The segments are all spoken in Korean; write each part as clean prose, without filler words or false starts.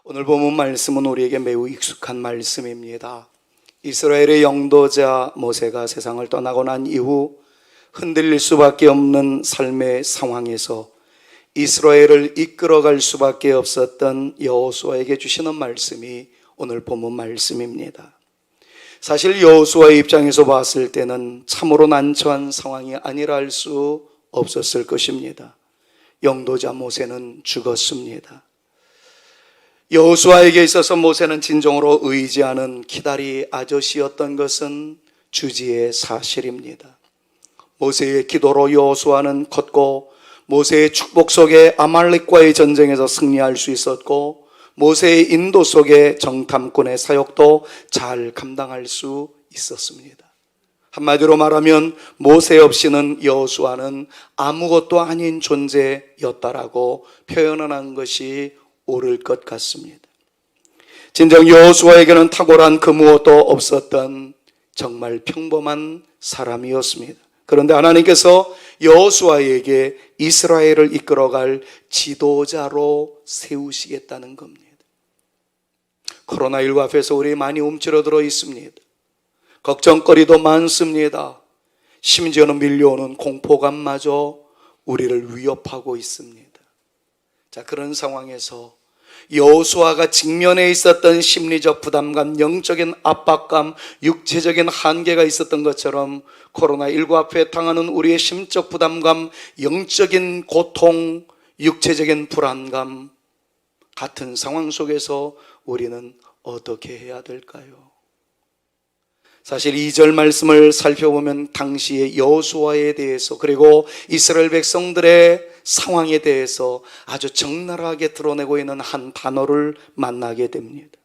오늘 본문 말씀은 우리에게 매우 익숙한 말씀입니다. 이스라엘의 영도자 모세가 세상을 떠나고 난 이후 흔들릴 수밖에 없는 삶의 상황에서 이스라엘을 이끌어갈 수밖에 없었던 여호수아에게 주시는 말씀이 오늘 본문 말씀입니다. 사실 여호수아의 입장에서 봤을 때는 참으로 난처한 상황이 아니라 할 수 없었을 것입니다. 영도자 모세는 죽었습니다. 여호수아에게 있어서 모세는 진정으로 의지하는 기다리 아저씨였던 것은 주지의 사실입니다. 모세의 기도로 여호수아는 컸고, 모세의 축복 속에 아말렉과의 전쟁에서 승리할 수 있었고, 모세의 인도 속에 정탐꾼의 사역도 잘 감당할 수 있었습니다. 한마디로 말하면 모세 없이는 여호수아는 아무것도 아닌 존재였다라고 표현하는 것이 옳을 것 같습니다. 진정 여호수아에게는 탁월한 그 무엇도 없었던 정말 평범한 사람이었습니다. 그런데 하나님께서 여호수아에게 이스라엘을 이끌어갈 지도자로 세우시겠다는 겁니다. 코로나19 앞에서 우리 많이 움츠러들어 있습니다. 걱정거리도 많습니다. 심지어는 밀려오는 공포감마저 우리를 위협하고 있습니다. 자, 그런 상황에서 여호수아가 직면해 있었던 심리적 부담감, 영적인 압박감, 육체적인 한계가 있었던 것처럼 코로나19 앞에 당하는 우리의 심적 부담감, 영적인 고통, 육체적인 불안감 같은 상황 속에서 우리는 어떻게 해야 될까요? 사실 2절 말씀을 살펴보면 당시의 여호수아에 대해서, 그리고 이스라엘 백성들의 상황에 대해서 아주 적나라하게 드러내고 있는 한 단어를 만나게 됩니다.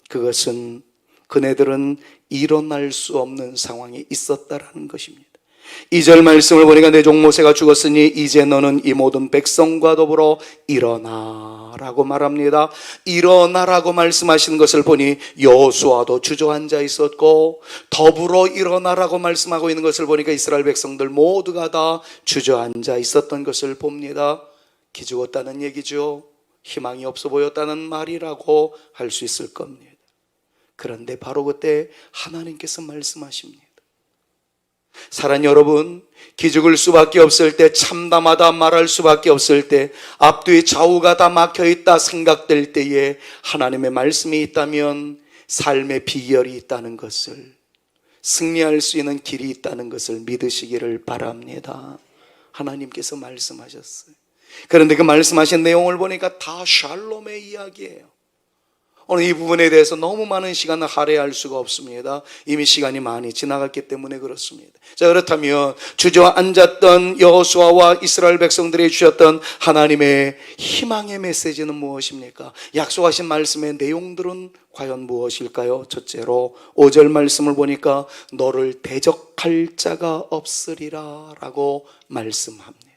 그것은 그네들은 일어날 수 없는 상황에 있었다라는 것입니다. 2절 말씀을 보니까 내 종 모세가 죽었으니 이제 너는 이 모든 백성과 더불어 일어나라고 말합니다. 일어나라고 말씀하시는 것을 보니 여호수아도 주저앉아 있었고, 더불어 일어나라고 말씀하고 있는 것을 보니까 이스라엘 백성들 모두가 다 주저앉아 있었던 것을 봅니다. 기죽었다는 얘기죠. 희망이 없어 보였다는 말이라고 할 수 있을 겁니다. 그런데 바로 그때 하나님께서 말씀하십니다. 사랑하는 여러분, 기죽을 수밖에 없을 때, 참담하다 말할 수밖에 없을 때, 앞뒤 좌우가 다 막혀있다 생각될 때에 하나님의 말씀이 있다면 삶의 비결이 있다는 것을, 승리할 수 있는 길이 있다는 것을 믿으시기를 바랍니다. 하나님께서 말씀하셨어요. 그런데 그 말씀하신 내용을 보니까 다 샬롬의 이야기예요. 오늘 이 부분에 대해서 너무 많은 시간을 할애할 수가 없습니다. 이미 시간이 많이 지나갔기 때문에 그렇습니다. 자, 그렇다면 주저앉았던 여호수아와 이스라엘 백성들이 주셨던 하나님의 희망의 메시지는 무엇입니까? 약속하신 말씀의 내용들은 과연 무엇일까요? 첫째로 5절 말씀을 보니까 너를 대적할 자가 없으리라 라고 말씀합니다.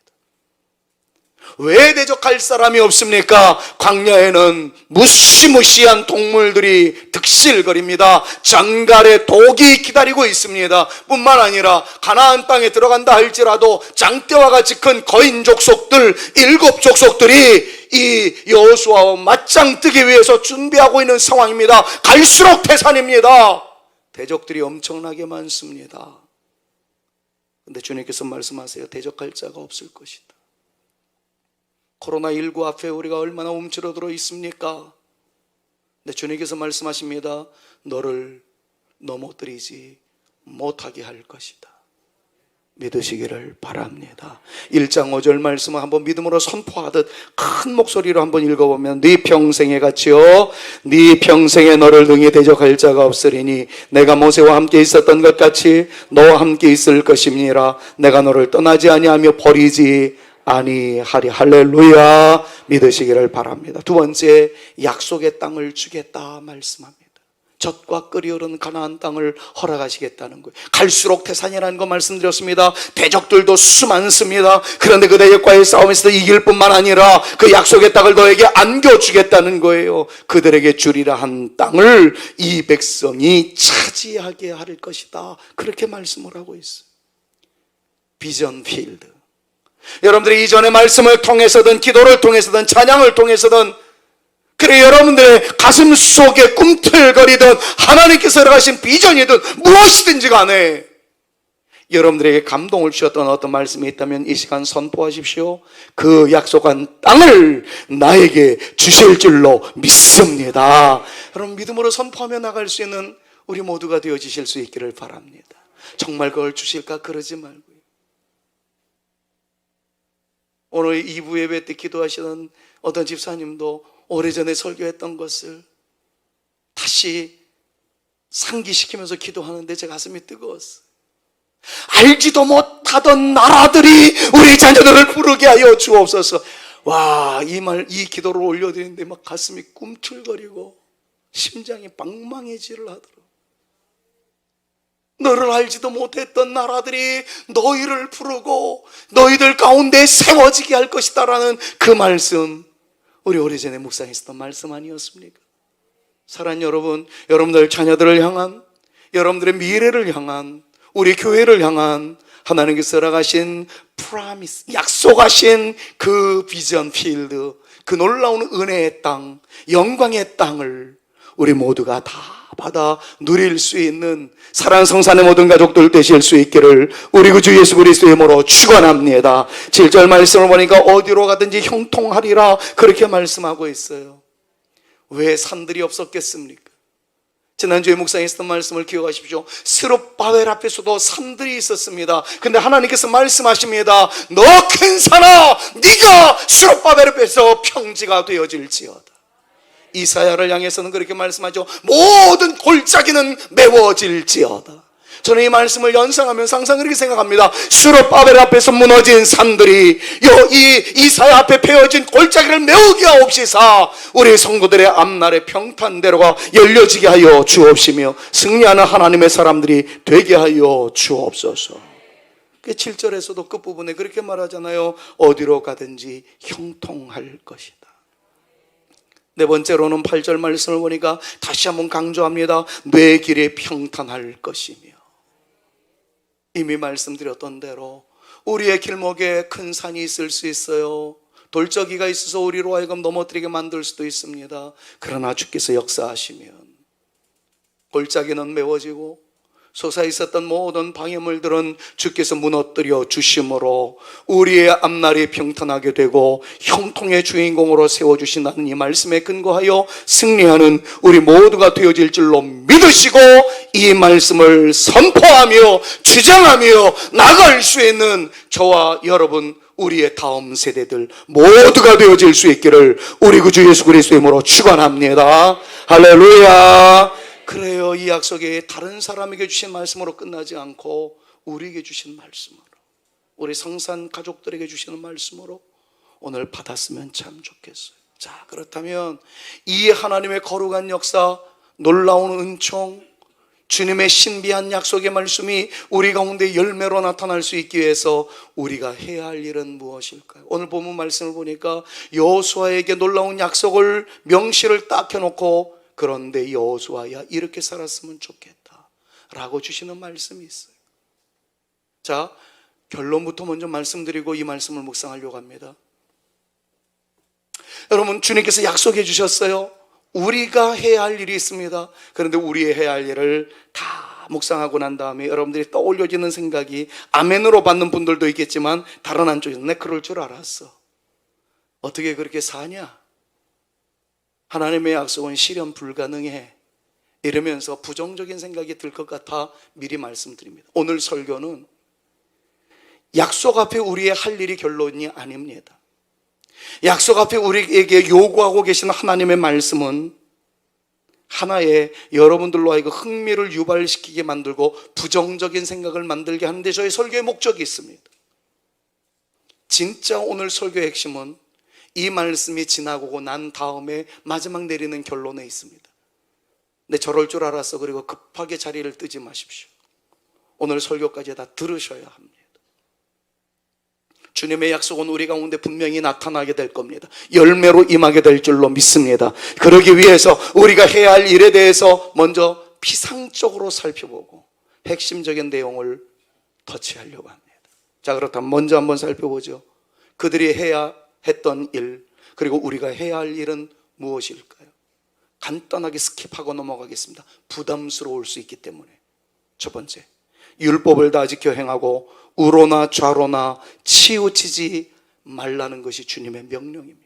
왜 대적할 사람이 없습니까? 광야에는 무시무시한 동물들이 득실거립니다. 장갈의 독이 기다리고 있습니다. 뿐만 아니라 가나안 땅에 들어간다 할지라도 장대와 같이 큰 거인 족속들 7족속들이 이 여호수아와 맞짱 뜨기 위해서 준비하고 있는 상황입니다. 갈수록 태산입니다. 대적들이 엄청나게 많습니다. 그런데 주님께서 말씀하세요. 대적할 자가 없을 것이다. 코로나19 앞에 우리가 얼마나 움츠러들어 있습니까? 근데 주님께서 말씀하십니다. 너를 넘어뜨리지 못하게 할 것이다. 믿으시기를 바랍니다. 1장 5절 말씀을 한번 믿음으로 선포하듯 큰 목소리로 한번 읽어보면 네 평생에 같이요, 네 평생에 너를 능히 대적할 자가 없으리니 내가 모세와 함께 있었던 것 같이 너와 함께 있을 것임이니라. 내가 너를 떠나지 아니하며 버리지 아니하리. 할렐루야. 믿으시기를 바랍니다. 두 번째, 약속의 땅을 주겠다 말씀합니다. 젖과 끓이 흐르는 가나안 땅을 허락하시겠다는 거예요. 갈수록 태산이라는 거 말씀드렸습니다. 대적들도 수많습니다. 그런데 그 대적과의 싸움에서 이길 뿐만 아니라 그 약속의 땅을 너에게 안겨주겠다는 거예요. 그들에게 주리라 한 땅을 이 백성이 차지하게 할 것이다. 그렇게 말씀을 하고 있어요. 비전 필드. 여러분들이 이전의 말씀을 통해서든 기도를 통해서든 찬양을 통해서든 그래, 여러분들의 가슴 속에 꿈틀거리던 하나님께서 허락하신 비전이든 무엇이든지 간에 여러분들에게 감동을 주셨던 어떤 말씀이 있다면 이 시간 선포하십시오. 그 약속한 땅을 나에게 주실 줄로 믿습니다. 여러분, 믿음으로 선포하며 나갈 수 있는 우리 모두가 되어지실 수 있기를 바랍니다. 정말 그걸 주실까? 그러지 말고요. 오늘 2부 예배 때 기도하시던 어떤 집사님도 오래전에 설교했던 것을 다시 상기시키면서 기도하는데 제 가슴이 뜨거웠어요. 알지도 못하던 나라들이 우리 자녀들을 부르게 하여 주옵소서. 와, 이 기도를 올려드리는데 막 가슴이 꿈틀거리고 심장이 방망이질을 하더라고요. 너를 알지도 못했던 나라들이 너희를 부르고 너희들 가운데 세워지게 할 것이다 라는 그 말씀, 우리 오래전에 묵상했었던 말씀 아니었습니까? 사랑하는 여러분, 여러분들 자녀들을 향한, 여러분들의 미래를 향한, 우리 교회를 향한 하나님께서 허락하신 프라미스, 약속하신 그 비전 필드, 그 놀라운 은혜의 땅, 영광의 땅을 우리 모두가 다 받아 누릴 수 있는 사랑하는 성산의 모든 가족들 되실 수 있기를 우리 구주 예수 그리스도의 이름으로 축원합니다. 7절 말씀을 보니까 어디로 가든지 형통하리라 그렇게 말씀하고 있어요. 왜 산들이 없었겠습니까? 지난주에 묵상했던 말씀을 기억하십시오. 스룹바벨 앞에서도 산들이 있었습니다. 근데 하나님께서 말씀하십니다. 너 큰 산아, 네가 스룹바벨 앞에서 평지가 되어질지어다. 이사야를 향해서는 그렇게 말씀하죠. 모든 골짜기는 메워질지어다. 저는 이 말씀을 연상하면서 항상 그렇게 생각합니다. 스룹바벨 앞에서 무너진 산들이 이 이사야 앞에 베어진 골짜기를 메우게 하옵시사 우리 성도들의 앞날의 평탄대로가 열려지게 하여 주옵시며 승리하는 하나님의 사람들이 되게 하여 주옵소서. 7절에서도 끝부분에 그렇게 말하잖아요. 어디로 가든지 형통할 것이다. 네 번째로는 8절 말씀을 보니까 다시 한번 강조합니다. 내 길에 평탄할 것이며. 이미 말씀드렸던 대로 우리의 길목에 큰 산이 있을 수 있어요. 돌적이가 있어서 우리로 하여금 넘어뜨리게 만들 수도 있습니다. 그러나 주께서 역사하시면 골짜기는 메워지고 솟아 있었던 모든 방해물들은 주께서 무너뜨려 주심으로 우리의 앞날이 평탄하게 되고 형통의 주인공으로 세워주신다는 이 말씀에 근거하여 승리하는 우리 모두가 되어질 줄로 믿으시고 이 말씀을 선포하며 주장하며 나갈 수 있는 저와 여러분, 우리의 다음 세대들 모두가 되어질 수 있기를 우리 구주 예수 그리스도의 이름으로 축원합니다. 할렐루야. 그래요. 이 약속이 다른 사람에게 주신 말씀으로 끝나지 않고 우리에게 주신 말씀으로, 우리 성산 가족들에게 주시는 말씀으로 오늘 받았으면 참 좋겠어요. 자, 그렇다면 이 하나님의 거룩한 역사, 놀라운 은총, 주님의 신비한 약속의 말씀이 우리 가운데 열매로 나타날 수 있기 위해서 우리가 해야 할 일은 무엇일까요? 오늘 본문 말씀을 보니까 여호수아에게 놀라운 약속을, 명시를 딱 해놓고 그런데 여호수아야 이렇게 살았으면 좋겠다 라고 주시는 말씀이 있어요. 자, 결론부터 먼저 말씀드리고 이 말씀을 묵상하려고 합니다. 여러분, 주님께서 약속해 주셨어요. 우리가 해야 할 일이 있습니다. 그런데 우리의 해야 할 일을 다 묵상하고 난 다음에 여러분들이 떠올려지는 생각이 아멘으로 받는 분들도 있겠지만 다른 한쪽에서 내 그럴 줄 알았어. 어떻게 그렇게 사냐? 하나님의 약속은 실현 불가능해. 이러면서 부정적인 생각이 들 것 같아 미리 말씀드립니다. 오늘 설교는 약속 앞에 우리의 할 일이 결론이 아닙니다. 약속 앞에 우리에게 요구하고 계신 하나님의 말씀은 하나의 여러분들로 하여금 흥미를 유발시키게 만들고 부정적인 생각을 만들게 하는데 저의 설교의 목적이 있습니다. 진짜 오늘 설교의 핵심은 이 말씀이 지나고 난 다음에 마지막 내리는 결론에 있습니다. 근데 저럴 줄 알았어. 그리고 급하게 자리를 뜨지 마십시오. 오늘 설교까지 다 들으셔야 합니다. 주님의 약속은 우리 가운데 분명히 나타나게 될 겁니다. 열매로 임하게 될 줄로 믿습니다. 그러기 위해서 우리가 해야 할 일에 대해서 먼저 피상적으로 살펴보고 핵심적인 내용을 터치하려고 합니다. 자, 그렇다면 먼저 한번 살펴보죠. 그들이 해야 했던 일, 그리고 우리가 해야 할 일은 무엇일까요? 간단하게 스킵하고 넘어가겠습니다. 부담스러울 수 있기 때문에. 첫 번째, 율법을 다 지켜 행하고 우로나 좌로나 치우치지 말라는 것이 주님의 명령입니다.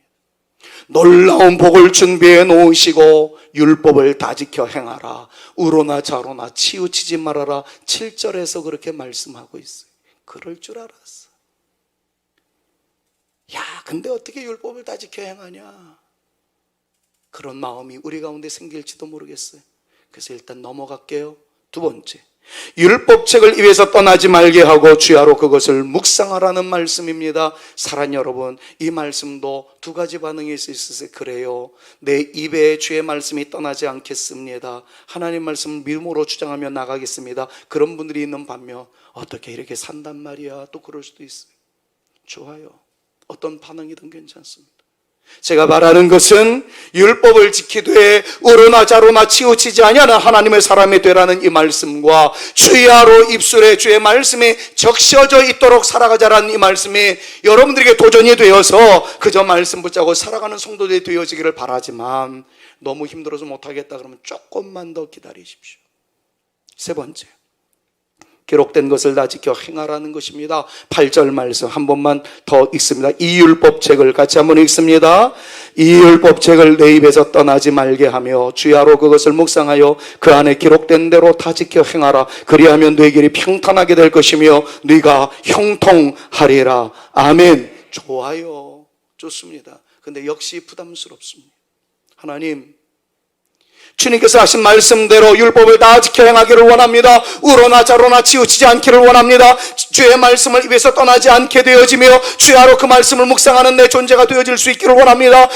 놀라운 복을 준비해 놓으시고 율법을 다 지켜 행하라, 우로나 좌로나 치우치지 말아라. 7절에서 그렇게 말씀하고 있어요. 그럴 줄 알았어. 야, 근데 어떻게 율법을 다 지켜 행하냐? 그런 마음이 우리 가운데 생길지도 모르겠어요. 그래서 일단 넘어갈게요. 두 번째, 율법책을 입에서 떠나지 말게 하고 주야로 그것을 묵상하라는 말씀입니다. 사랑하는 여러분, 이 말씀도 두 가지 반응이 있으세요. 그래요, 내 입에 주의 말씀이 떠나지 않겠습니다. 하나님 말씀을 믿음으로 주장하며 나가겠습니다. 그런 분들이 있는 반면 어떻게 이렇게 산단 말이야, 또 그럴 수도 있어요. 좋아요, 어떤 반응이든 괜찮습니다. 제가 말하는 것은 율법을 지키되 우로나 좌로나 치우치지 아니하는 하나님의 사람이 되라는 이 말씀과 주야로 입술에 주의 말씀이 적셔져 있도록 살아가자라는 이 말씀이 여러분들에게 도전이 되어서 그저 말씀 붙잡고 살아가는 성도들이 되어지기를 바라지만, 너무 힘들어서 못하겠다 그러면 조금만 더 기다리십시오. 세 번째, 기록된 것을 다 지켜 행하라는 것입니다. 8절 말씀 한 번만 더 읽습니다. 이 율법책을 같이 한번 읽습니다. 이 율법책을 내 입에서 떠나지 말게 하며 주야로 그것을 묵상하여 그 안에 기록된 대로 다 지켜 행하라. 그리하면 네 길이 평탄하게 될 것이며 네가 형통하리라. 아멘. 좋아요, 좋습니다. 근데 역시 부담스럽습니다. 하나님, 주님께서 하신 말씀대로 율법을 다 지켜 행하기를 원합니다. 우로나 좌로나 치우치지 않기를 원합니다. 주의 말씀을 입에서 떠나지 않게 되어지며 주야로 그 말씀을 묵상하는 내 존재가 되어질 수 있기를 원합니다.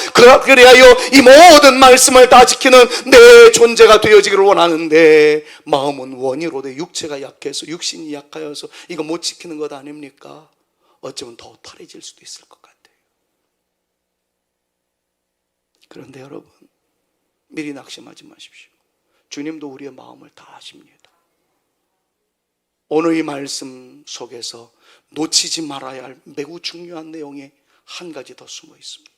그리하여 이 모든 말씀을 다 지키는 내 존재가 되어지기를 원하는데, 마음은 원이로 돼 육체가 약해서, 육신이 약하여서 이거 못 지키는 것 아닙니까? 어쩌면 더 탈해질 수도 있을 것 같아요. 그런데 여러분, 미리 낙심하지 마십시오. 주님도 우리의 마음을 다 아십니다. 오늘 이 말씀 속에서 놓치지 말아야 할 매우 중요한 내용이 한 가지 더 숨어 있습니다.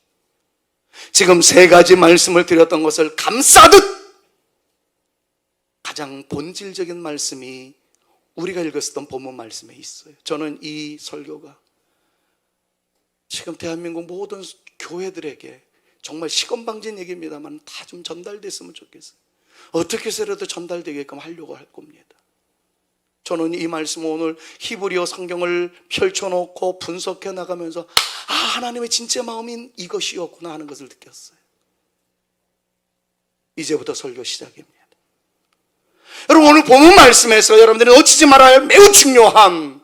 지금 세 가지 말씀을 드렸던 것을 감싸듯 가장 본질적인 말씀이 우리가 읽었던 본문 말씀에 있어요. 저는 이 설교가 지금 대한민국 모든 교회들에게 정말 시건방진 얘기입니다만 다 좀 전달됐으면 좋겠어요. 어떻게 해서라도 전달되게끔 하려고 할 겁니다. 저는 이 말씀 오늘 히브리어 성경을 펼쳐놓고 분석해 나가면서 하나님의 진짜 마음인 이것이었구나 하는 것을 느꼈어요. 이제부터 설교 시작입니다. 여러분, 오늘 본문 말씀에서 여러분들이 놓치지 말아야 할 매우 중요한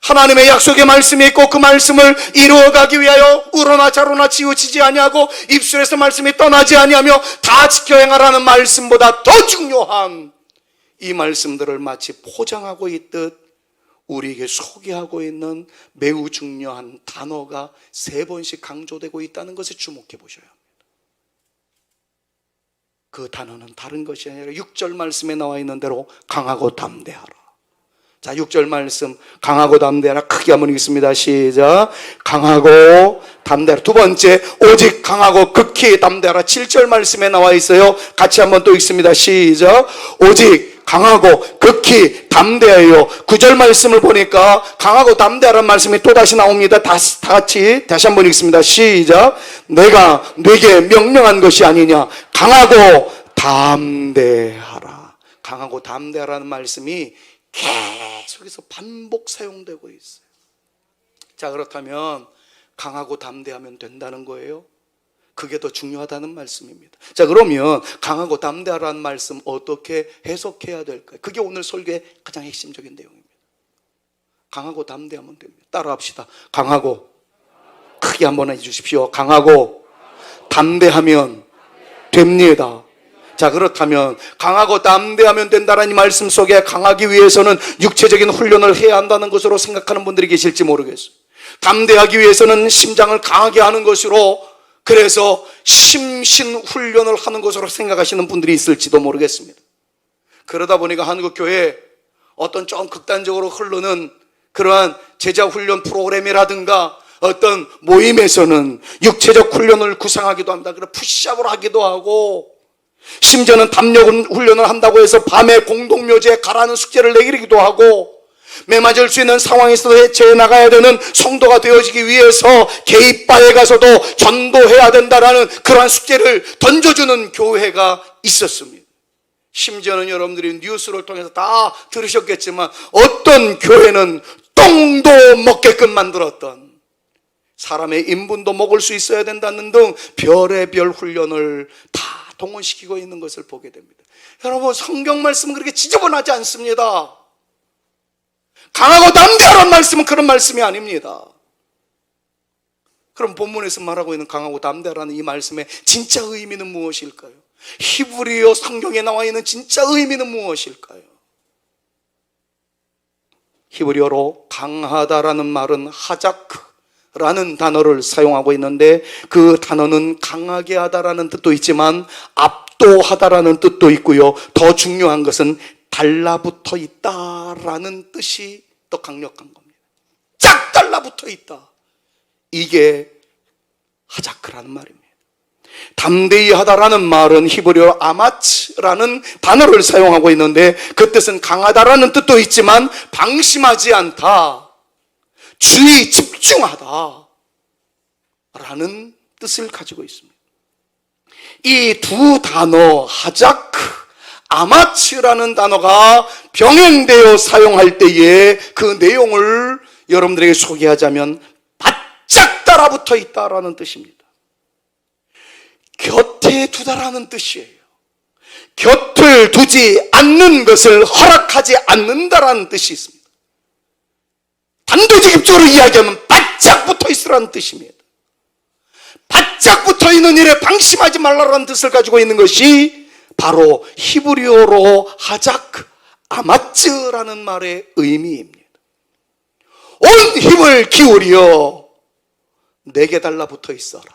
하나님의 약속의 말씀이 있고, 그 말씀을 이루어가기 위하여 우로나 좌로나 치우치지 아니하고 입술에서 말씀이 떠나지 아니하며 다 지켜 행하라는 말씀보다 더 중요한 이 말씀들을 마치 포장하고 있듯 우리에게 소개하고 있는 매우 중요한 단어가 3번씩 강조되고 있다는 것에 주목해 보셔야 합니다. 그 단어는 다른 것이 아니라 6절 말씀에 나와 있는 대로 강하고 담대하라. 자, 6절 말씀 강하고 담대하라 크게 한번 읽습니다. 시작. 강하고 담대하라. 두 번째, 오직 강하고 극히 담대하라. 7절 말씀에 나와 있어요. 같이 한번 또 읽습니다. 시작. 오직 강하고 극히 담대하여. 9절 말씀을 보니까 강하고 담대하라는 말씀이 또다시 나옵니다. 다 같이 다시 한번 읽습니다. 시작. 내가 네게 명령한 것이 아니냐. 강하고 담대하라. 강하고 담대하라는 말씀이 계속해서 반복 사용되고 있어요. 자, 그렇다면 강하고 담대하면 된다는 거예요? 그게 더 중요하다는 말씀입니다. 자, 그러면 강하고 담대하라는 말씀 어떻게 해석해야 될까요? 그게 오늘 설교의 가장 핵심적인 내용입니다. 강하고 담대하면 됩니다. 따라합시다. 강하고, 크게 한번 해주십시오. 강하고 담대하면 됩니다. 자, 그렇다면 강하고 담대하면 된다는 이 말씀 속에 강하기 위해서는 육체적인 훈련을 해야 한다는 것으로 생각하는 분들이 계실지 모르겠어요. 담대하기 위해서는 심장을 강하게 하는 것으로, 그래서 심신 훈련을 하는 것으로 생각하시는 분들이 있을지도 모르겠습니다. 그러다 보니까 한국 교회에 어떤 좀 극단적으로 흐르는 그러한 제자 훈련 프로그램이라든가 어떤 모임에서는 육체적 훈련을 구상하기도 합니다. 그래서 푸시업을 하기도 하고, 심지어는 담력 훈련을 한다고 해서 밤에 공동묘지에 가라는 숙제를 내리기도 하고, 매맞을 수 있는 상황에서도 해체해 나가야 되는 성도가 되어지기 위해서 개입바에 가서도 전도해야 된다라는 그러한 숙제를 던져주는 교회가 있었습니다. 심지어는 여러분들이 뉴스를 통해서 다 들으셨겠지만 어떤 교회는 똥도 먹게끔 만들었던, 사람의 인분도 먹을 수 있어야 된다는 등 별의별 훈련을 다 동원시키고 있는 것을 보게 됩니다. 여러분, 성경 말씀은 그렇게 지저분하지 않습니다. 강하고 담대하라는 말씀은 그런 말씀이 아닙니다. 그럼 본문에서 말하고 있는 강하고 담대하라는 이 말씀의 진짜 의미는 무엇일까요? 히브리어 성경에 나와 있는 진짜 의미는 무엇일까요? 히브리어로 강하다라는 말은 하자크라는 단어를 사용하고 있는데, 그 단어는 강하게 하다라는 뜻도 있지만 압도하다라는 뜻도 있고요, 더 중요한 것은 달라붙어 있다라는 뜻이 더 강력한 겁니다. 쫙 달라붙어 있다, 이게 하자크라는 말입니다. 담대히 하다라는 말은 히브리어 아마츠라는 단어를 사용하고 있는데, 그 뜻은 강하다라는 뜻도 있지만 방심하지 않다, 주의 집중하다 라는 뜻을 가지고 있습니다. 이 두 단어 하자크, 아마츠라는 단어가 병행되어 사용할 때에 그 내용을 여러분들에게 소개하자면 바짝 따라붙어 있다라는 뜻입니다. 곁에 두다라는 뜻이에요. 곁을 두지 않는 것을 허락하지 않는다라는 뜻이 있습니다. 단도직입적으로 이야기하면 바짝 붙어 있으라는 뜻입니다. 바짝 붙어 있는 일에 방심하지 말라라는 뜻을 가지고 있는 것이 바로 히브리어로 하자크, 아마츠라는 말의 의미입니다. 온 힘을 기울여 내게 달라붙어 있어라,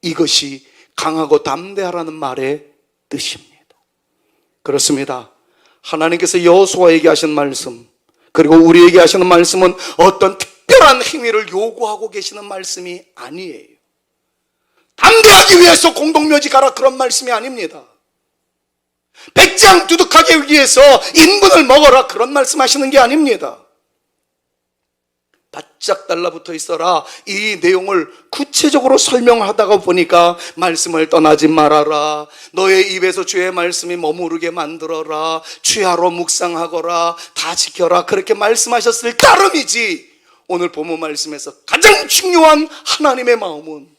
이것이 강하고 담대하라는 말의 뜻입니다. 그렇습니다. 하나님께서 여호수아에게 하신 말씀, 그리고 우리에게 하시는 말씀은 어떤 특별한 행위를 요구하고 계시는 말씀이 아니에요. 담대하기 위해서 공동묘지 가라, 그런 말씀이 아닙니다. 백장 두둑하기 위해서 인분을 먹어라, 그런 말씀하시는 게 아닙니다. 바짝 달라붙어 있어라, 이 내용을 구체적으로 설명하다가 보니까 말씀을 떠나지 말아라, 너의 입에서 주의 말씀이 머무르게 만들어라, 주야로 묵상하거라, 다 지켜라, 그렇게 말씀하셨을 따름이지, 오늘 본문 말씀에서 가장 중요한 하나님의 마음은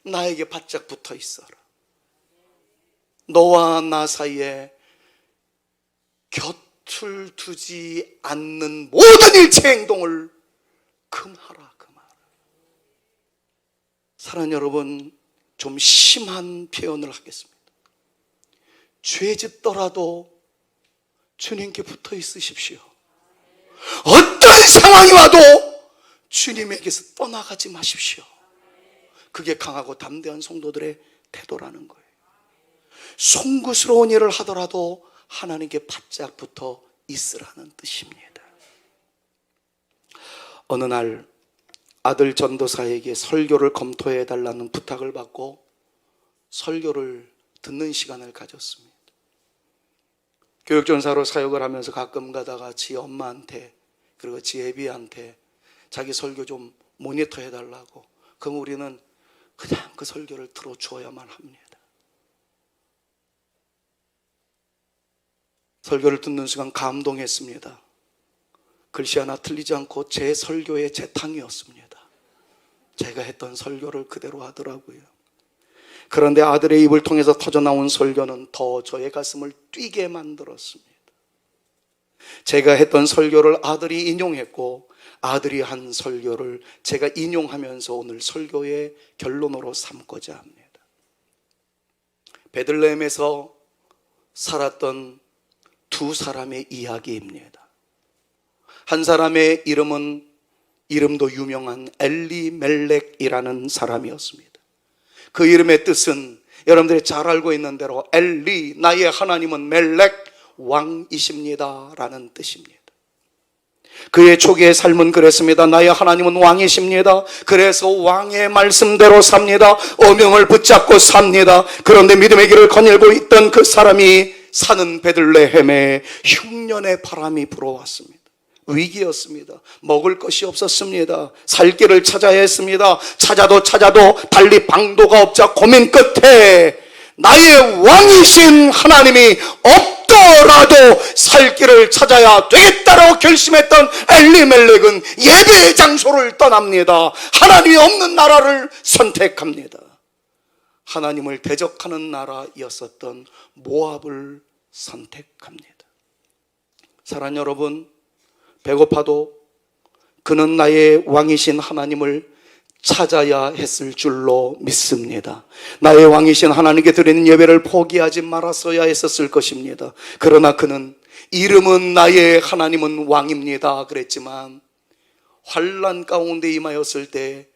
나에게 바짝 붙어 있어라, 너와 나 사이에 곁을 두지 않는 모든 일체 행동을 금하라, 금하라. 사랑하는 여러분, 좀 심한 표현을 하겠습니다. 죄 짓더라도 주님께 붙어 있으십시오. 어떤 상황이 와도 주님에게서 떠나가지 마십시오. 그게 강하고 담대한 성도들의 태도라는 거예요. 송구스러운 일을 하더라도 하나님께 바짝 붙어 있으라는 뜻입니다. 어느 날 아들 전도사에게 설교를 검토해 달라는 부탁을 받고 설교를 듣는 시간을 가졌습니다. 교육전사로 사역을 하면서 가끔 가다가 지 엄마한테, 그리고 지 애비한테 자기 설교 좀 모니터 해달라고, 그럼 우리는 그냥 그 설교를 들어주어야만 합니다. 설교를 듣는 순간 감동했습니다. 글씨 하나 틀리지 않고 제 설교의 재탕이었습니다. 제가 했던 설교를 그대로 하더라고요. 그런데 아들의 입을 통해서 터져나온 설교는 더 저의 가슴을 뛰게 만들었습니다. 제가 했던 설교를 아들이 인용했고, 아들이 한 설교를 제가 인용하면서 오늘 설교의 결론으로 삼고자 합니다. 베들레헴에서 살았던 두 사람의 이야기입니다. 한 사람의 이름도 유명한 엘리멜렉이라는 사람이었습니다. 그 이름의 뜻은 여러분들이 잘 알고 있는 대로 엘리, 나의 하나님은 멜렉, 왕이십니다 라는 뜻입니다. 그의 초기의 삶은 그랬습니다. 나의 하나님은 왕이십니다. 그래서 왕의 말씀대로 삽니다. 어명을 붙잡고 삽니다. 그런데 믿음의 길을 거닐고 있던 그 사람이 사는 베들레헴에 흉년의 바람이 불어왔습니다. 위기였습니다. 먹을 것이 없었습니다. 살 길을 찾아야 했습니다. 찾아도 달리 방도가 없자 고민 끝에 나의 왕이신 하나님이 없더라도 살 길을 찾아야 되겠다라고 결심했던 엘리멜렉은 예배의 장소를 떠납니다. 하나님이 없는 나라를 선택합니다. 하나님을 대적하는 나라였었던 모압을 선택합니다. 사랑하는 여러분, 배고파도 그는 나의 왕이신 하나님을 찾아야 했을 줄로 믿습니다. 나의 왕이신 하나님께 드리는 예배를 포기하지 말았어야 했었을 것입니다. 그러나 그는 이름은 나의 하나님은 왕입니다 그랬지만 환난 가운데 임하였을 때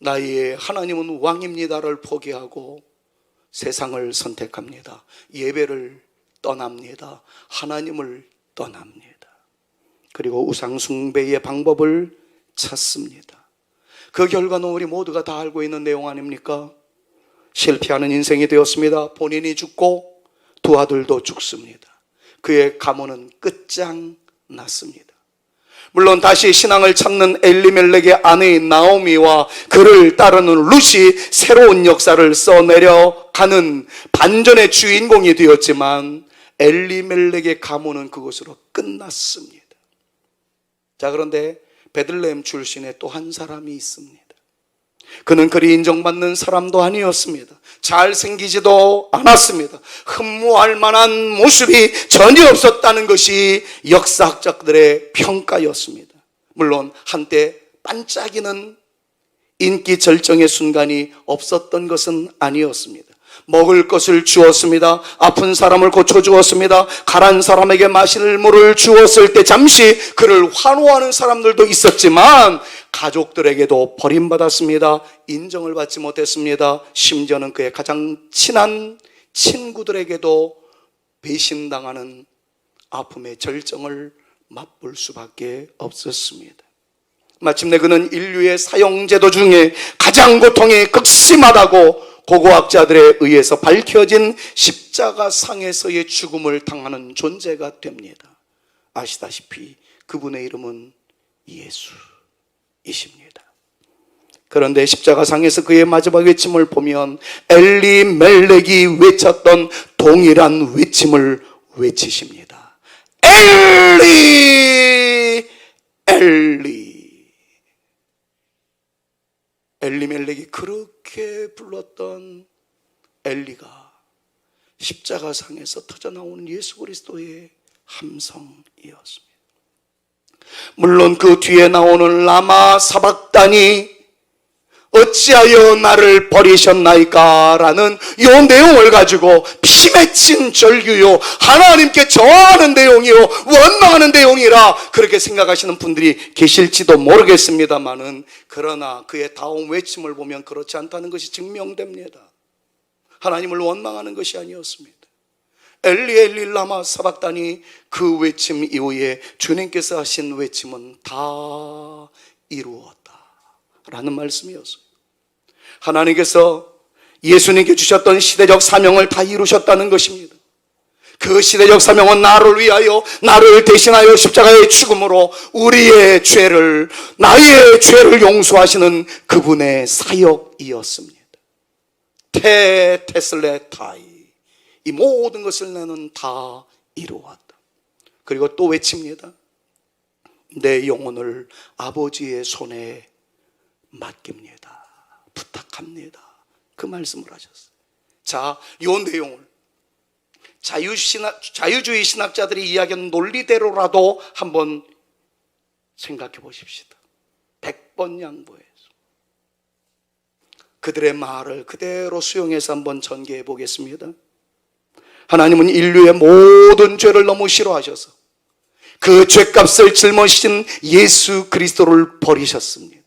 나의 하나님은 왕입니다를 포기하고 세상을 선택합니다. 예배를 떠납니다. 하나님을 떠납니다. 그리고 우상숭배의 방법을 찾습니다. 그 결과는 우리 모두가 다 알고 있는 내용 아닙니까? 실패하는 인생이 되었습니다. 본인이 죽고 두 아들도 죽습니다. 그의 가문은 끝장났습니다. 물론 다시 신앙을 찾는 엘리멜렉의 아내인 나오미와 그를 따르는 룻이 새로운 역사를 써내려가는 반전의 주인공이 되었지만 엘리멜렉의 가문은 그것으로 끝났습니다. 자, 그런데 베들레헴 출신의 또 한 사람이 있습니다. 그는 그리 인정받는 사람도 아니었습니다. 잘생기지도 않았습니다. 흠모할 만한 모습이 전혀 없었다는 것이 역사학자들의 평가였습니다. 물론 한때 반짝이는 인기 절정의 순간이 없었던 것은 아니었습니다. 먹을 것을 주었습니다. 아픈 사람을 고쳐주었습니다. 가란 사람에게 마실 물을 주었을 때 잠시 그를 환호하는 사람들도 있었지만 가족들에게도 버림받았습니다. 인정을 받지 못했습니다. 심지어는 그의 가장 친한 친구들에게도 배신당하는 아픔의 절정을 맛볼 수밖에 없었습니다. 마침내 그는 인류의 사형제도 중에 가장 고통이 극심하다고 고고학자들에 의해서 밝혀진 십자가상에서의 죽음을 당하는 존재가 됩니다. 아시다시피 그분의 이름은 예수이십니다. 그런데 십자가상에서 그의 마지막 외침을 보면 엘리멜렉이 외쳤던 동일한 외침을 외치십니다. 엘리 엘리. 엘리멜렉이 그렇게 불렀던 엘리가 십자가상에서 터져나오는 예수 그리스도의 함성이었습니다. 물론 그 뒤에 나오는 라마 사박단이 어찌하여 나를 버리셨나이까 라는 이 내용을 가지고 피 맺힌 절규요, 하나님께 저하는 내용이요, 원망하는 내용이라 그렇게 생각하시는 분들이 계실지도 모르겠습니다만은, 그러나 그의 다음 외침을 보면 그렇지 않다는 것이 증명됩니다. 하나님을 원망하는 것이 아니었습니다. 엘리 엘리 라마 사박단이 그 외침 이후에 주님께서 하신 외침은 다 이루었다 라는 말씀이었어요. 하나님께서 예수님께 주셨던 시대적 사명을 다 이루셨다는 것입니다. 그 시대적 사명은 나를 위하여, 나를 대신하여 십자가의 죽음으로 우리의 죄를, 나의 죄를 용서하시는 그분의 사역이었습니다. 테슬레타이, 이 모든 것을 나는 다 이루었다. 그리고 또 외칩니다. 내 영혼을 아버지의 손에 맡깁니다. 부탁합니다. 그 말씀을 하셨어요. 자, 이 내용을 자유주의 신학자들이 이야기하는 논리대로라도 한번 생각해 보십시다. 100번 양보해서 그들의 말을 그대로 수용해서 한번 전개해 보겠습니다. 하나님은 인류의 모든 죄를 너무 싫어하셔서 그 죄값을 짊어지신 예수 그리스도를 버리셨습니다.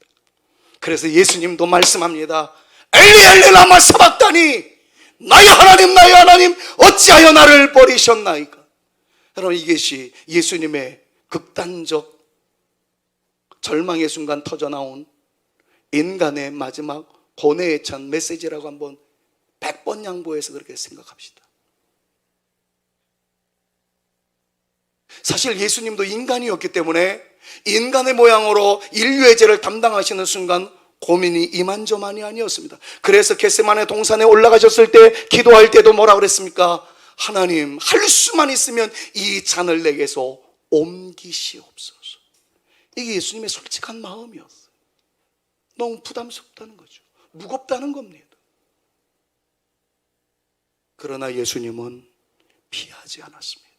그래서 예수님도 말씀합니다. 엘리 엘리 라마 사박다니, 나의 하나님 어찌하여 나를 버리셨나이까. 여러분, 이것이 예수님의 극단적 절망의 순간 터져나온 인간의 마지막 고뇌에 찬 메시지라고 한번 100번 양보해서 그렇게 생각합시다. 사실 예수님도 인간이었기 때문에 인간의 모양으로 인류의 죄를 담당하시는 순간 고민이 이만저만이 아니었습니다. 그래서 겟세마네 동산에 올라가셨을 때 기도할 때도 뭐라 그랬습니까? 하나님, 할 수만 있으면 이 잔을 내게서 옮기시옵소서. 이게 예수님의 솔직한 마음이었어요. 너무 부담스럽다는 거죠. 무겁다는 겁니다. 그러나 예수님은 피하지 않았습니다.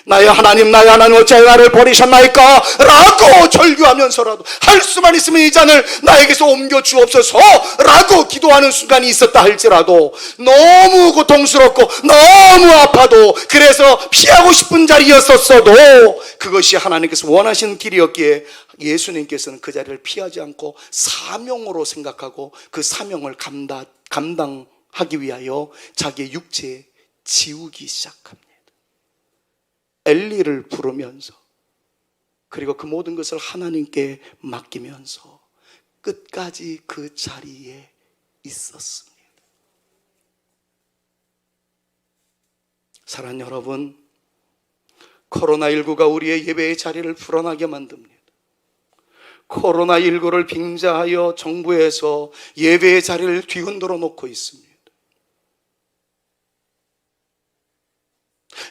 나의 하나님 어찌하여 나를 버리셨나이까? 라고 절규하면서라도 할 수만 있으면 이 잔을 나에게서 옮겨 주옵소서 라고 기도하는 순간이 있었다 할지라도 너무 고통스럽고 너무 아파도 그래서 피하고 싶은 자리였었어도 그것이 하나님께서 원하시는 길이었기에 예수님께서는 그 자리를 피하지 않고 사명으로 생각하고 그 사명을 감당하기 위하여 자기의 육체에 지우기 시작합니다. 엘리를 부르면서 그리고 그 모든 것을 하나님께 맡기면서 끝까지 그 자리에 있었습니다. 사랑하는 여러분, 코로나19가 우리의 예배의 자리를 불안하게 만듭니다. 코로나19를 빙자하여 정부에서 예배의 자리를 뒤흔들어 놓고 있습니다.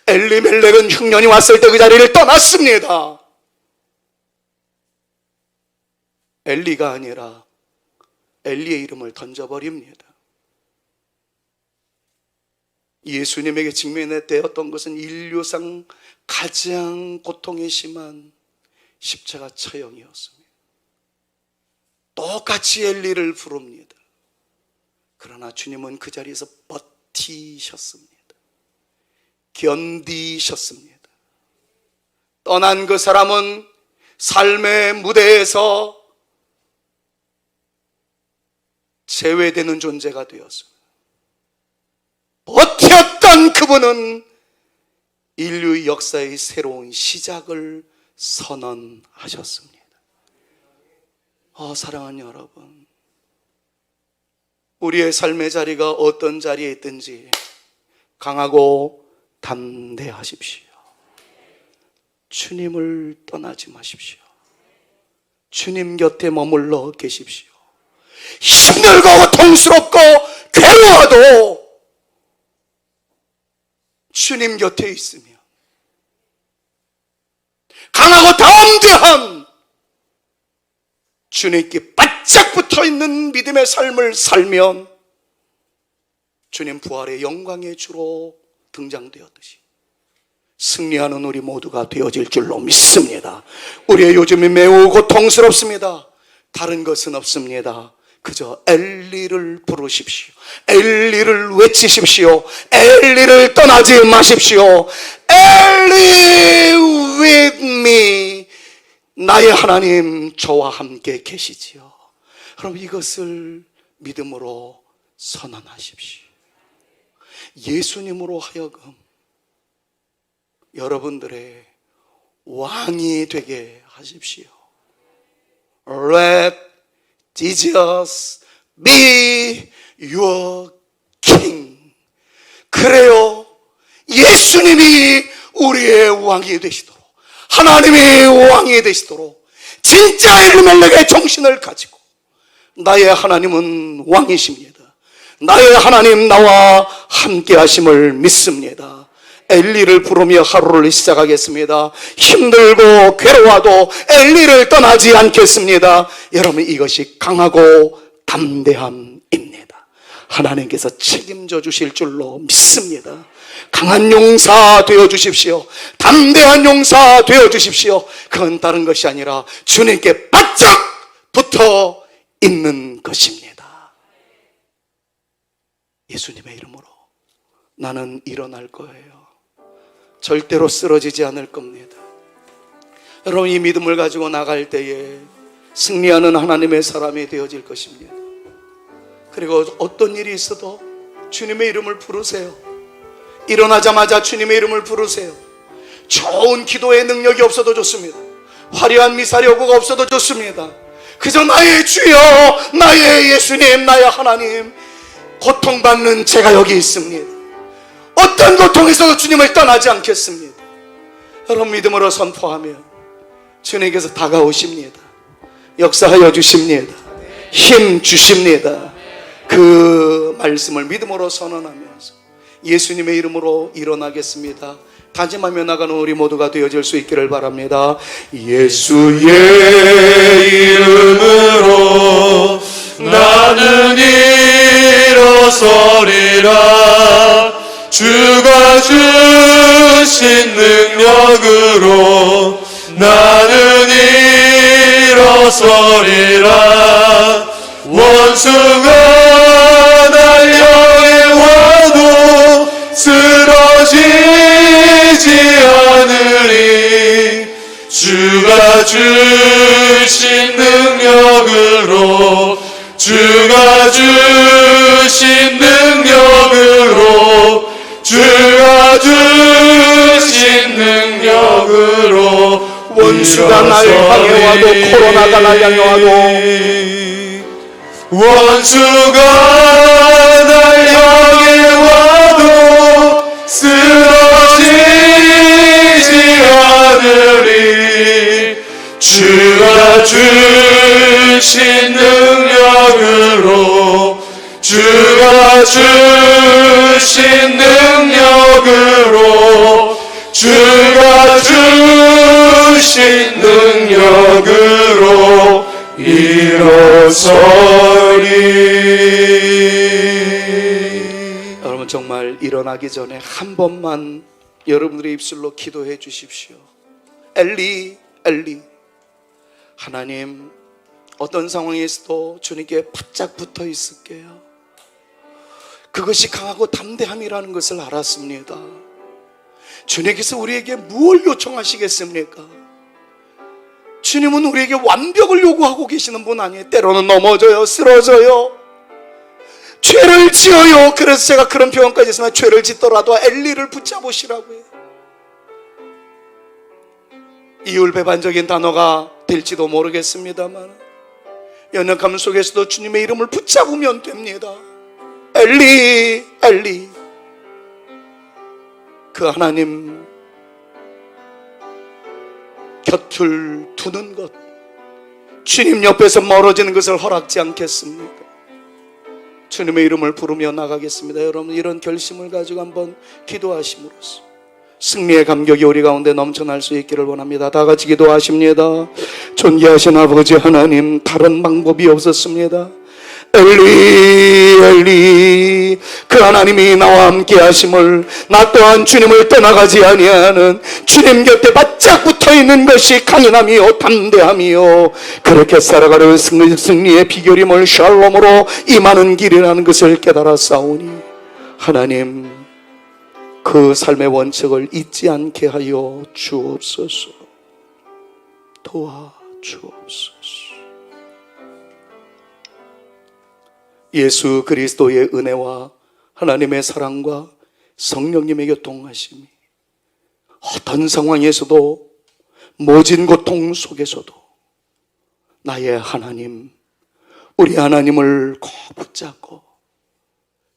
엘리멜렉은 흉년이 왔을 때 그 자리를 떠났습니다. 엘리가 아니라 엘리의 이름을 던져버립니다. 예수님에게 직면되었던 것은 인류상 가장 고통이 심한 십자가 처형이었습니다. 똑같이 엘리를 부릅니다. 그러나 주님은 그 자리에서 버티셨습니다. 견디셨습니다. 떠난 그 사람은 삶의 무대에서 제외되는 존재가 되었습니다. 버텼던 그분은 인류의 역사의 새로운 시작을 선언하셨습니다. 사랑하는 여러분, 우리의 삶의 자리가 어떤 자리에 있든지 강하고 담대하십시오. 주님을 떠나지 마십시오. 주님 곁에 머물러 계십시오. 힘들고 고통스럽고 괴로워도 주님 곁에 있으며 강하고 담대한 주님께 바짝 붙어있는 믿음의 삶을 살면 주님 부활의 영광의 주로 등장되었듯이 승리하는 우리 모두가 되어질 줄로 믿습니다. 우리의 요즘이 매우 고통스럽습니다. 다른 것은 없습니다. 그저 엘리를 부르십시오. 엘리를 외치십시오. 엘리를 떠나지 마십시오. 엘리 with me. 나의 하나님 저와 함께 계시지요. 그럼 이것을 믿음으로 선언하십시오. 예수님으로 하여금 여러분들의 왕이 되게 하십시오. Let Jesus be your king. 그래요, 예수님이 우리의 왕이 되시도록, 하나님이 왕이 되시도록 진짜 엘리멜렉의 정신을 가지고 나의 하나님은 왕이십니다. 나의 하나님 나와 함께 하심을 믿습니다. 엘리를 부르며 하루를 시작하겠습니다. 힘들고 괴로워도 엘리를 떠나지 않겠습니다. 여러분, 이것이 강하고 담대함입니다. 하나님께서 책임져 주실 줄로 믿습니다. 강한 용사 되어 주십시오. 담대한 용사 되어 주십시오. 그건 다른 것이 아니라 주님께 바짝 붙어 있는 것입니다. 예수님의 이름으로 나는 일어날 거예요. 절대로 쓰러지지 않을 겁니다. 여러분, 이 믿음을 가지고 나갈 때에 승리하는 하나님의 사람이 되어질 것입니다. 그리고 어떤 일이 있어도 주님의 이름을 부르세요. 일어나자마자 주님의 이름을 부르세요. 좋은 기도의 능력이 없어도 좋습니다. 화려한 미사여구가 없어도 좋습니다. 그저 나의 주여, 나의 예수님, 나의 하나님, 고통받는 제가 여기 있습니다. 어떤 고통에서도 주님을 떠나지 않겠습니다. 여러분 믿음으로 선포하며 주님께서 다가오십니다. 역사하여 주십니다. 힘 주십니다. 그 말씀을 믿음으로 선언하면서 예수님의 이름으로 일어나겠습니다. 다짐하며 나가는 우리 모두가 되어질 수 있기를 바랍니다. 예수의 이름으로 나는 일어서리라. 주가 주신 능력으로 나는 일어서리라. 원수가 날 향해 와도 쓰러지지 않으리. 주가 주신 능력으로, 주가 주신 능력으로, 주가 주신 능력으로 원수가 날 향해 와도, 코로나가 날 향해 와도, 원수가 날 향해 와도 쓰러지지 않으리. 주가 주신 능력으로, 주가 주신 능력으로, 주가 주신 능력으로 일어서리. 여러분 정말 일어나기 전에 한 번만 여러분들의 입술로 기도해 주십시오. 엘리, 엘리. 하나님, 어떤 상황에서도 주님께 바짝 붙어 있을게요. 그것이 강하고 담대함이라는 것을 알았습니다. 주님께서 우리에게 무엇을 요청하시겠습니까? 주님은 우리에게 완벽을 요구하고 계시는 분 아니에요. 때로는 넘어져요, 쓰러져요, 죄를 지어요. 그래서 제가 그런 표현까지 했으면 죄를 짓더라도 엘리를 붙잡으시라고요. 이율배반적인 단어가 될지도 모르겠습니다만 연약함 속에서도 주님의 이름을 붙잡으면 됩니다. 엘리, 엘리. 그 하나님 곁을 두는 것, 주님 옆에서 멀어지는 것을 허락지 않겠습니까? 주님의 이름을 부르며 나가겠습니다. 여러분 이런 결심을 가지고 한번 기도하심으로써 승리의 감격이 우리 가운데 넘쳐날 수 있기를 원합니다. 다 같이 기도하십니다. 존귀하신 아버지 하나님, 다른 방법이 없었습니다. 엘리, 엘리. 그 하나님이 나와 함께 하심을, 나 또한 주님을 떠나가지 아니하는 주님 곁에 바짝 붙어있는 것이 강인함이요 담대함이요 그렇게 살아가는 승리의 비결임을 샬롬으로 임하는 길이라는 것을 깨달아 싸우니 하나님, 그 삶의 원칙을 잊지 않게 하여 주옵소서. 도와주옵소서. 예수 그리스도의 은혜와 하나님의 사랑과 성령님의 교통하심이 어떤 상황에서도, 모진 고통 속에서도 나의 하나님, 우리 하나님을 꼭 붙잡고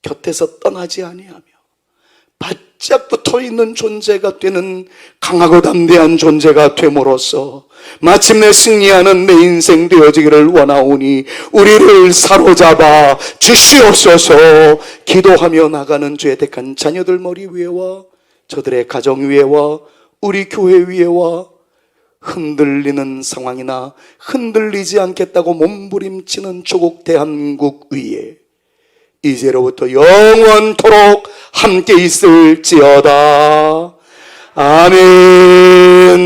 곁에서 떠나지 아니하며 바짝 붙어있는 존재가 되는 강하고 담대한 존재가 됨으로써 마침내 승리하는 내 인생 되어지기를 원하오니 우리를 사로잡아 주시옵소서. 기도하며 나가는 주의 택한 자녀들 머리 위에와 저들의 가정 위에와 우리 교회 위에와 흔들리는 상황이나 흔들리지 않겠다고 몸부림치는 조국 대한민국 위에 이제로부터 영원토록 함께 있을지어다. 아멘.